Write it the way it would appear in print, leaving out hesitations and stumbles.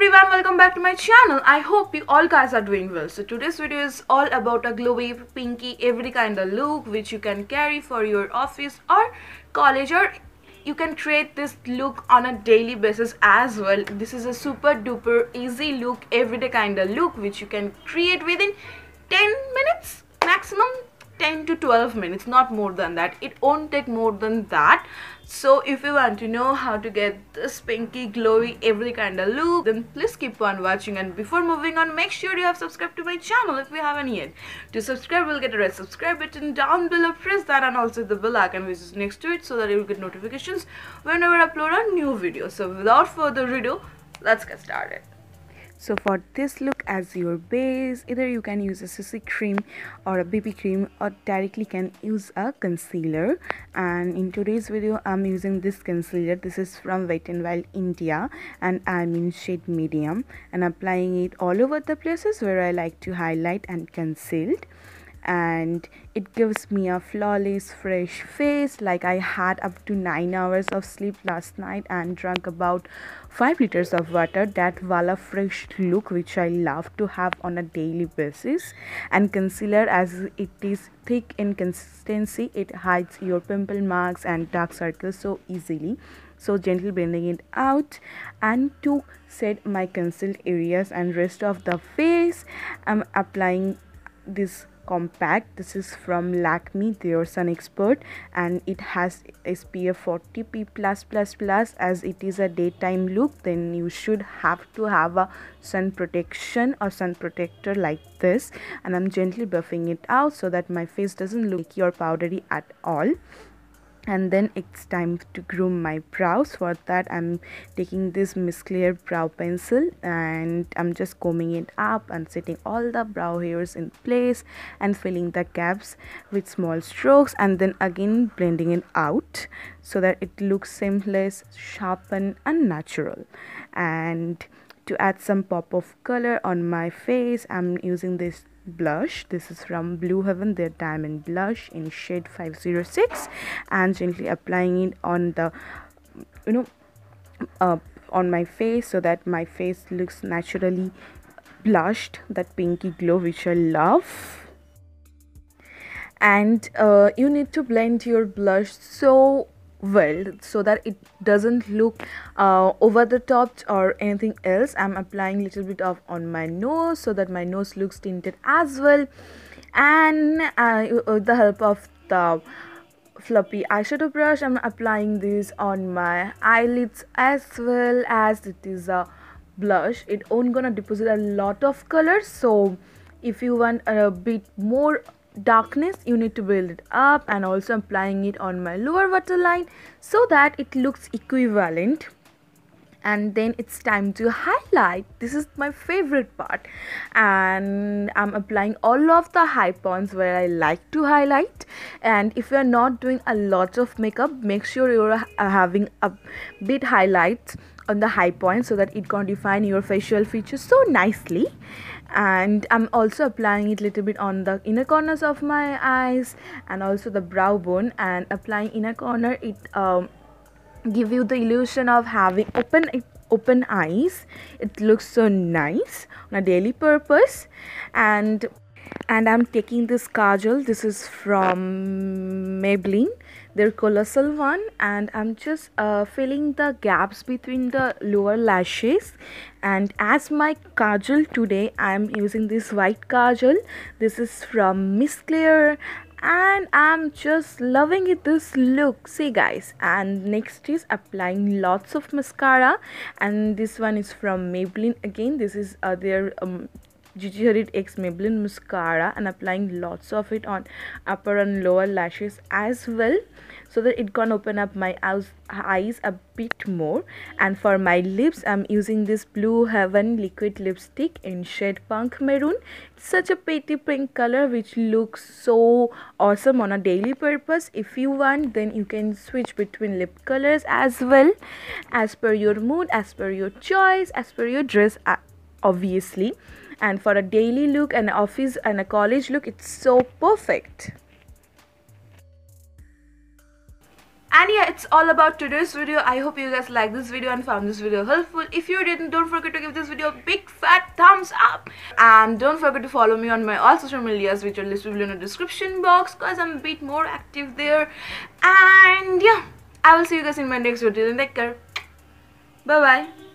everyone, welcome back to my channel. I hope you all guys are doing well. So today's video is all about a glowy, pinky, every kind of look which you can carry for your office or college, or you can create this look on a daily basis as well. This is a super duper easy look, everyday kind of look which you can create within 10 minutes maximum. 10 to 12 minutes, not more than that. It won't take more than that. So if you want to know how to get this pinky, glowy, every kind of look, then please keep on watching. And before moving on, make sure you have subscribed to my channel if you haven't yet. To subscribe, we'll get a red subscribe button down below. Press that and also the bell icon which is next to it so that you will get notifications whenever I upload a new video. So without further ado, let's get started. So for this look, as your base, either you can use a CC cream or a BB cream, or directly can use a concealer. And in today's video, I'm using this concealer. This is from Wet n Wild India, and I'm in shade medium, and applying it all over the places where I like to highlight and conceal. And it gives me a flawless fresh face, like I had up to 9 hours of sleep last night and drank about 5 liters of water. That wala fresh look which I love to have on a daily basis. And concealer, as it is thick in consistency, it hides your pimple marks and dark circles so easily. So gently blending it out, and to set my concealed areas and rest of the face, I'm applying this compact. This is from Lakme, they are sun expert, and it has SPF 40p+++. As it is a daytime look, then you should have to have a sun protection or sun protector like this. And I'm gently buffing it out so that my face doesn't look icky or powdery at all. And then it's time to groom my brows. For that, I'm taking this Miss Clear brow pencil and I'm just combing it up and setting all the brow hairs in place and filling the gaps with small strokes, and then again blending it out so that it looks seamless, sharpened and natural. And to add some pop of color on my face, I'm using this blush. This is from Blue Heaven, their diamond blush in shade 506, and gently applying it on the on my face so that my face looks naturally blushed, that pinky glow which I love. And you need to blend your blush so well so that it doesn't look over the top or anything else. I'm applying a little bit of on my nose so that my nose looks tinted as well, and with the help of the fluffy eyeshadow brush, I'm applying this on my eyelids as well. As it is a blush, it won't gonna deposit a lot of color, so if you want a bit more darkness, you need to build it up. And also applying it on my lower waterline so that it looks equivalent. And then it's time to highlight. This is my favorite part, and I'm applying all of the high points where I like to highlight. And if you're not doing a lot of makeup, make sure you're having a bit highlights on the high points so that it can define your facial features so nicely. And I'm also applying it a little bit on the inner corners of my eyes and also the brow bone. And applying inner corner, it give you the illusion of having open eyes. It looks so nice on a daily purpose. And I'm taking this kajal. This is from Maybelline, their colossal one, and I'm just filling the gaps between the lower lashes. And as my kajal today, I'm using this white kajal. This is from Miss Clear, and I'm just loving it, this look. See guys, and next is applying lots of mascara, and this one is from Maybelline again. This is their Gigi Hadid X Maybelline mascara, and applying lots of it on upper and lower lashes as well so that it can open up my eyes a bit more. And for my lips, I'm using this Blue Heaven liquid lipstick in shade Punk Maroon. It's such a pretty pink color which looks so awesome on a daily purpose. If you want, then you can switch between lip colors as well, as per your mood, as per your choice, as per your dress obviously. And for a daily look, an office and a college look, it's so perfect. And yeah, it's all about today's video. I hope you guys liked this video and found this video helpful. If you didn't, don't forget to give this video a big fat thumbs up. And don't forget to follow me on my all social medias, which are listed in the description box, because I'm a bit more active there. And yeah, I will see you guys in my next video. Take care. Bye bye.